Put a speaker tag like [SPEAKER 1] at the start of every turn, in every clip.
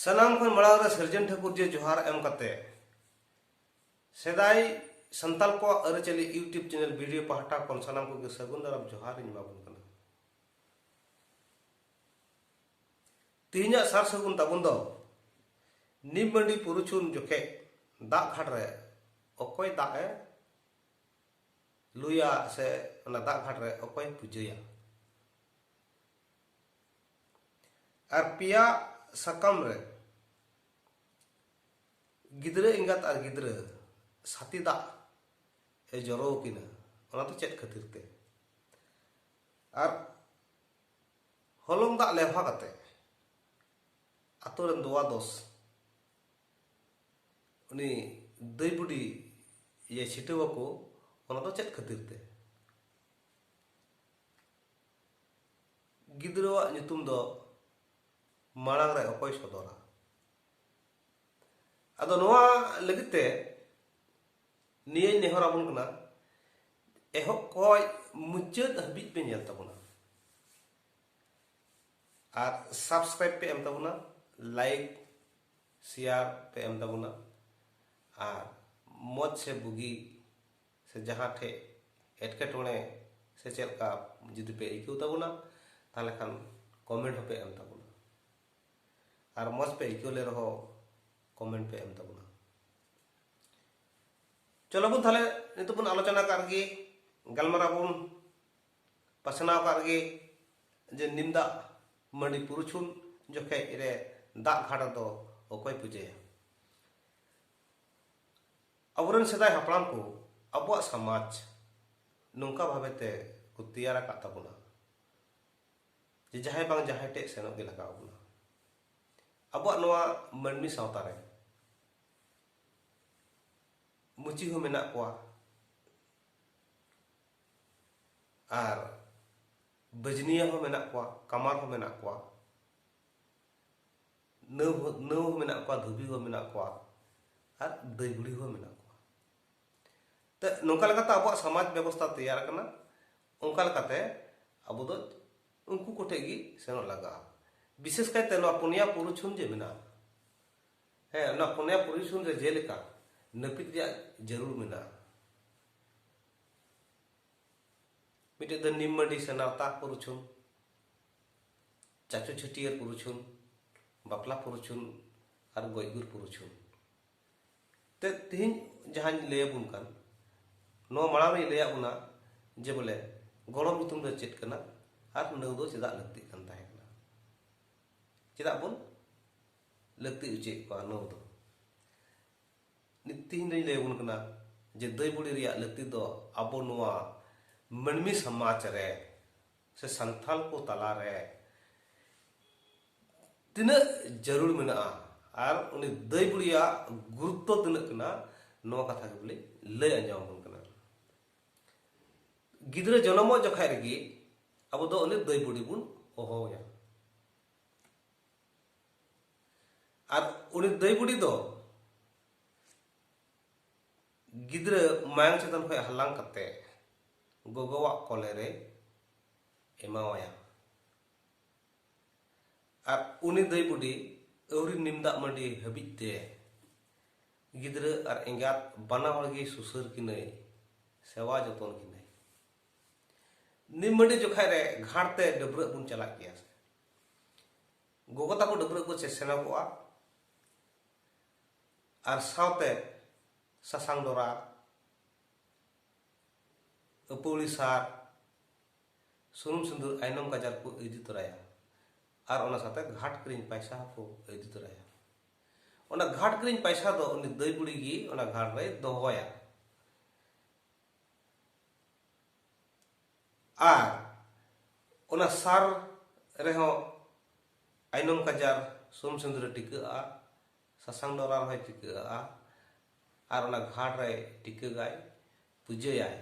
[SPEAKER 1] सनाम खन मड़ाव रे सर्जन ठाकुर जे जोहार एम कते सेदाई संताल को अरचली यूट्यूब चैनल वीडियो पहाटा कोन सनाम को सगुन दाराम जोहार इन माबुन कना तीना सार सगुन ताबुन दो निमबंडी पुरुचुन जोखे दा घाट रे अकोय दा ए लुया से ना दा घाट रे अकोय पूजया और पिया सकम रे गिद्रे इंगात और गिद्रे साथी दा ए जरो किना ओना तो चेक खातिर ते और हलम दा लेभा कते आतोरन दोआ दोस उनी दई बुडी ये छिटवा को ओना तो चेक खातिर ते गिद्रवा नितुम दो मांग रे अकोय सदरा अदो नोआ लगते निये नेहर आबुन कना एहो कोय मुचाद हबीज पे नेल तबुना और सब्सक्राइब पे एम तबुना लाइक शेयर पे एम तबुना और मौज से बुगी से जहाँ ठे एटकेटोणे से चलका जुदी पे इकू तबुना ताले खान कमेंट पे एम तबुना और मौज पे इकू ले रहो कमेंट पे एम तबुना चलो बुन थाले नितो बुन आलोचना करगे गलमारा बुन पसनाव करगे जे निमदा मंडी पुरुचुन जोखे रे दा घाटा दो अकोय पूजे अबरन सेदाय हापड़ाम को अबुआ समाज नोंका भावेते को तैयार का तबुना जे जहाय बांग जहाय टे सेनो गे लगा बुना अबुआ नोआ मनमी सावता रे मुची हो मेना कोआ और बजनिया हो मेना कोआ कमार हो मेना कोआ नौ हो मेना कोआ धुबी हो मेना कोआ और दईबुड़ी हो मेना कोआ तो नोंका लगाता अब समाज व्यवस्था तैयार करना उनका लगाते अब दो उनको कोटेगी सेनो लगा विशेष करते नो पुनिया पुरुषुन जे मेना है ना पुनिया पुरुषुन रे जेलेका नपित जरूर मेना मिटे द निममंडी से नावता पुरुषुन चाचू छटियर पुरुषुन बापला पुरुषुन और गोयगुर पुरुषुन ते तीन जहां ले बुन कान नो माड़ा में ले बुना जे बोले गरम मितुम द चेत कना और नौ दो चेदा लगती कन ताहे कना चेदा बुन लगती उचे को नौ दो नितिन रे ले बुन कना जे दई बुड़ी रिया लगती दो अबो नोआ मनमी समाज रे से संथाल को तला रे तिना जरूर मेना और उनी दई बुड़िया गुरुत्व तिना कना नो कथा के बोले ले अंजाम बुन कना गिद्रे जन्म जखाय रेगी अब दो उनी दई बुड़ी बुन ओहोया और उनी दई बुड़ी दो गिद्रे मायंग चेतन खय हलांग कते गोगोवा कोले रे एमावाया और उनी दई बुड़ी औरी निमदा मंडी हबिते गिद्रे और एंगात बना हड़गी सुसर किनै सेवा जतन किनै निम मंडी जोखाय रे घाटते डबरा बुन चला किया गोगो ताको डबरा को सेना कोआ और सावते ससांग दोरा अपौली सार सुनुम सिंदूर आइनम काजार को इदी तोराया और ओना साथे घाट क्रीन पैसा को इदी तोराया ओना घाट क्रीन पैसा दो उनी दई बुड़ी गी ओना घाट रे दोहोया और ओना सार रेहो आइनम काजार सुनुम सिंदूर टिका ससांग दोरा रहे टिका और ओना घाट रे टिका गाय पूजायाय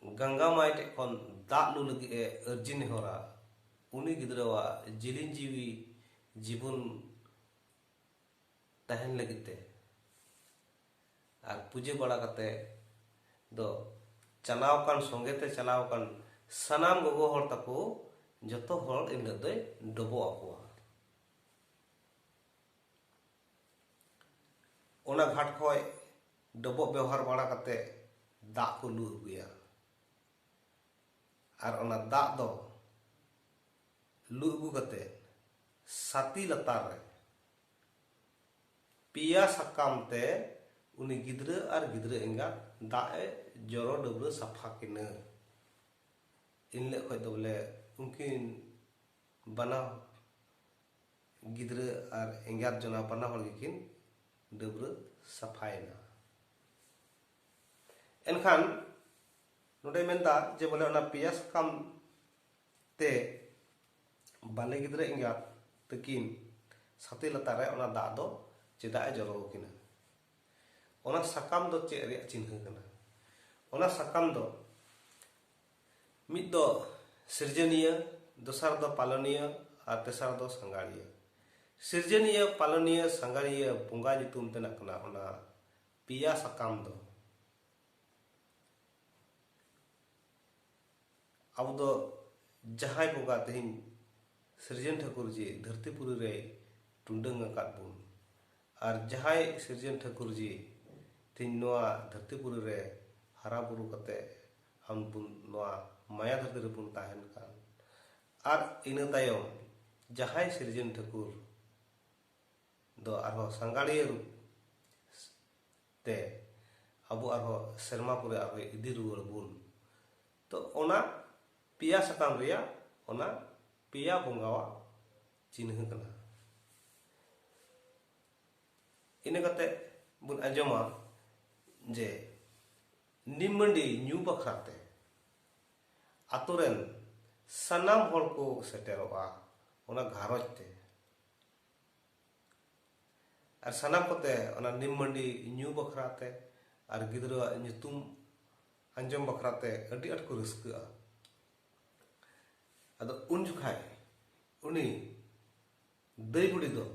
[SPEAKER 1] गंगा माई टेखन दाग लू लगे अर्जिन होरा उनी गिद्रवा जिलिन जीवी जीवन तहन लगते और पूजे बड़ा कते दो चलाव कान संगेते चलाव कान सनाम गोगो हर तको जतो हर इन दय डबो आकोआ ᱚᱱᱟ ᱜᱷᱟᱴ ᱠᱷᱚᱡ ᱰᱚᱵᱚᱜ ᱵᱮᱣᱦᱟᱨ ᱵᱟᱲᱟ ᱠᱟᱛᱮ ᱫᱟᱜ ᱠᱚ ᱞᱩ ᱟᱹᱜᱩᱭᱟ ᱟᱨ ᱚᱱᱟ ᱫᱟᱜ ᱫᱚ ᱞᱩ ᱟᱹᱜᱩ ᱠᱟᱛᱮ ᱥᱟᱛᱤ ᱞᱟᱛᱟᱨ ᱨᱮ ᱯᱮᱭᱟ ᱥᱟᱠᱟᱢ ᱛᱮ उनी गिद्रा और गिद्रा एंगात दाए जरो डबरा साफा किना इनले खय दो बोले उनकिन बना गिद्रा और एंगात जना बना हर गिकिन डबरा साफायना एनखान नोडे मेनदा जे बोले ओना पेया साकाम ते बाले गिद्रा एंगात तकिन साथी लतारे ओना दा दो चेदाए जरो किना ओना साकाम दो चे रे चिन्ह कना ओना साकाम दो मिद दो सृजनीय दोसार दो पालनीय और तेसार दो संगाड़िया सृजनीय पालनीय संगाड़िया बोंगा नितुम तेना कना ओना पिया साकाम दो अब दो जहाय बोंगा तेहिन सृजन ठाकुर जी धरतीपुरी रे टुंडंग अकाद बुन और जहाय सृजन ठाकुर जी तीन नोआ धरतीपुरी रे हरा बुरु कते हम बुन नोआ माया धरती रे बुन ताहेन कान और इना तायम जहाय सृजन ठाकुर दो आरो संगाड़िया रूप ते अब आरो शर्मा पुरे आरो इदी रुवार बुन तो ओना पिया साकाम रिया ओना पिया बोंगावा चिन्ह कना इना कते बुन आजमा जे निमंडी न्यू बखराते आतुरेन सनाम हर को सेटेरोआ ओना घारज ते और सनाम कोते ओना निमंडी न्यू बखराते और गिद्रा नितुम अंजम बखराते अड्डी अट को रस्का अदो उन जुखाय उनी दई बुड़ी दो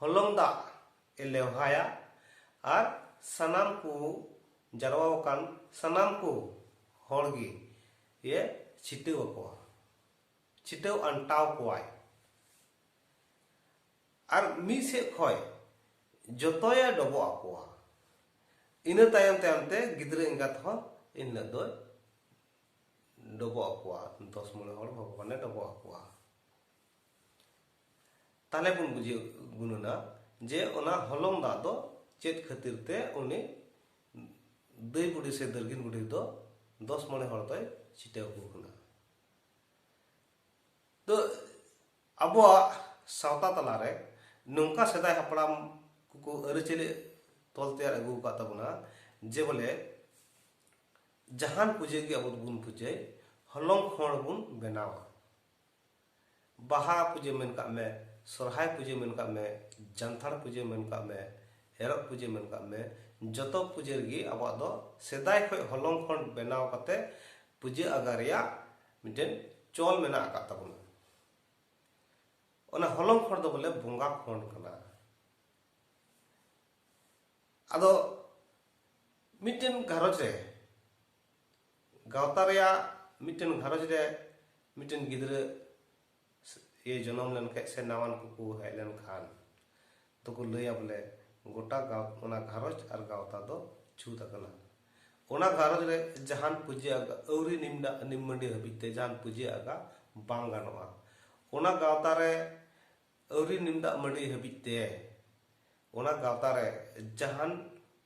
[SPEAKER 1] हलंग दा ए लेवहाया और सनाम को जरवाकान सनाम को हड़गी ये छिटेव को छिटेव अंटाव कोआय और मी से खय जतोया डबो आकोआ इना तायम तायम ते गिद्रा एंगात हो इन दो डबो आकोआ 10 मणे हड़ भगवाने डबो आकोआ ताले बुन बुझे गुनना जे ओना हलंग दा दो चेत खातिर ते उनी दई बुढ़ी से दरगिन बुढ़ी दो 10 मणे हड़ तय छिटेव को कना तो अबो सावता तला रे नोंका सदाय हपड़ाम को अरचले तोलते अगु का तबना जे बोले जहान पूजे के अब बुन पूजे हलंग खण बुन बनावा बाहा पूजे मन का में सरहाय पूजे मन का में जानथाड़ पूजे मन का में एरक पूजे मन का में जतो पूजे गी अब दो सेदाय खय हलंग खण बनाव कते पूजे अगारिया मिटेन चोल मेना का तबना ओना हलंग खण दो बोले बोंगा खण कना आदो मिटेन घरज रे गावता रेया मिटेन घरज रे मिटेन गिद्रा ये जन्म लेन के से नावन को हेज लेन खान तो को लैया बोले गोटा गाँव ओना घरज और गावता दो छूत अकना ओना घरज रे जहान पूजे आगा औरी निमडा निमंडी हबिते जहान पूजे आगा बांग गानोआ ओना गावता रे औरी निमडा मंडी हबिते ओना गावता रे जहान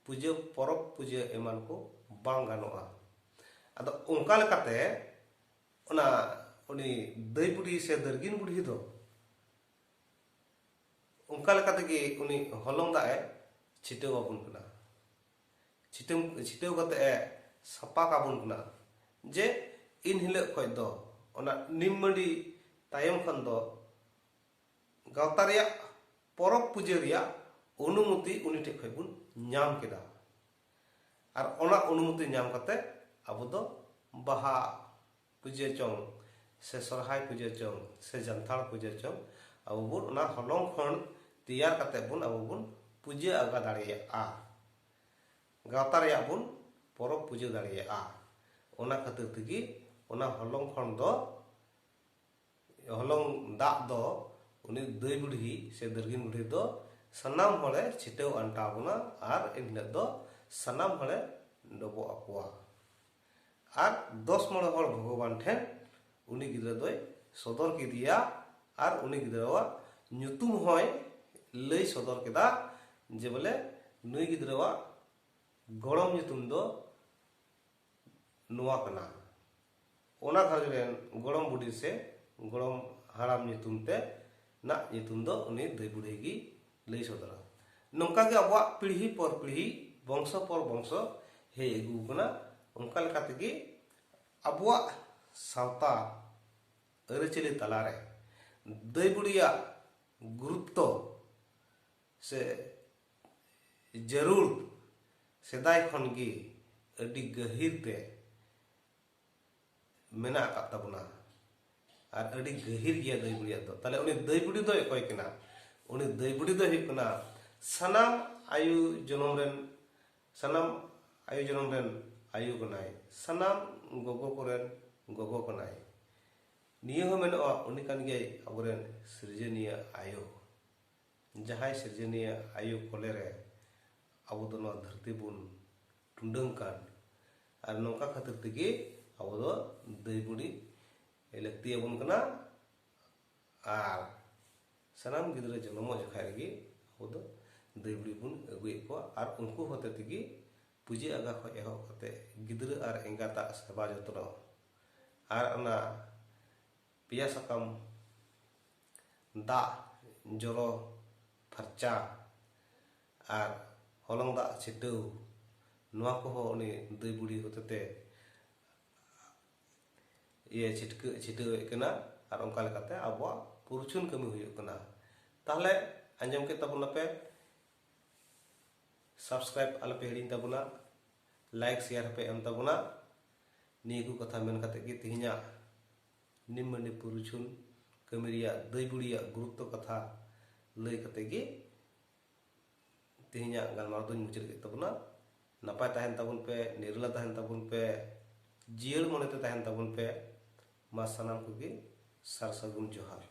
[SPEAKER 1] पूजे परब पूजे एमान को बांग गानोआ आदो ओंका लेकाते ओना उनी दई बुढ़ी से दरगिन बुढ़ी दो उनका लेकाते कि उनी हलंग दा छिटेव आबुन कना छिटेव कते सपा काबुन कना जे इन हिले खय दो ओना निमंडी तायम खन दो गावता रिया परब पूजे रिया अनुमति उनी ठे खय बुन नाम केदा और ओना अनुमति नाम कते अब दो बाहा पूजे चोंग से सरहाय पूजे चोंग से जानथाड़ पूजे चोंग अब बुन ओना हलंग खण तैयार कते बुन अब बुन पूजे आगा दाड़िया गावता रिया बुन परब पूजे दाड़िया ओना खातिर तगी ओना हलंग खण दो हलंग दा दो उनी दई बुढ़ी से दरगिन बुढ़ी दो sanam hole chiteu anta buna ar enhilek do sanam hole dobo akwa ar 10 mole hor bhagwan then uni gidra doy sodor kidiya ar uni gidrawa nyutum hoy lay sodor keda je bole nui gidrawa gorom nyutum do nuwa kana ona gharj ren gorom budi se gorom haram nyutum te na nyutum do uni dai budi gi lay sodora nongka ge abwa pidhi por pidhi bongso por bongso he egu kana ongka leka tegi abwa sawta arechili talare dai budiya gurutto se jarur sedai khon gi adi gahir te mena akat tabuna ar adi gahir gya dai budiya do tale uni dai budi do ekoy kena uni dai budi do hik kena sanam ayu jonom ren ayu kanai sanam gogo koren gogo kanai niya ho menoa uni kan ge aburen sirjaniya ayo jahai sirjaniya ayo kolere abu do no dharti bun tundang kan ar nongka khatir tegi abu do dai budi lakti abun kana ar sanam gidra jonomo jokha regi abu do dai budi bun agui ko ar unku hote tegi puji aga kho eho kate gidra ar engata seba jotno ar ana piya sakam da joro farca ar holong da chiteu nuwa ko ho ni dai budi hotete ye chiteu ekena ar ongka lekate abwa purchun kami huyuk kana tahle anjam ke tabuna pe subscribe alape hiring tabuna like share pe em tabuna niku katha men kate gi tihinya nimani purchun kamiriya dai budiya gurutto katha lay kate gi tihinya galmar do muchir ke tabuna napai tahen tabun pe nirla tahen tabun pe jiel monete tahen tabun pe ma sanam ko gi sar sagun johar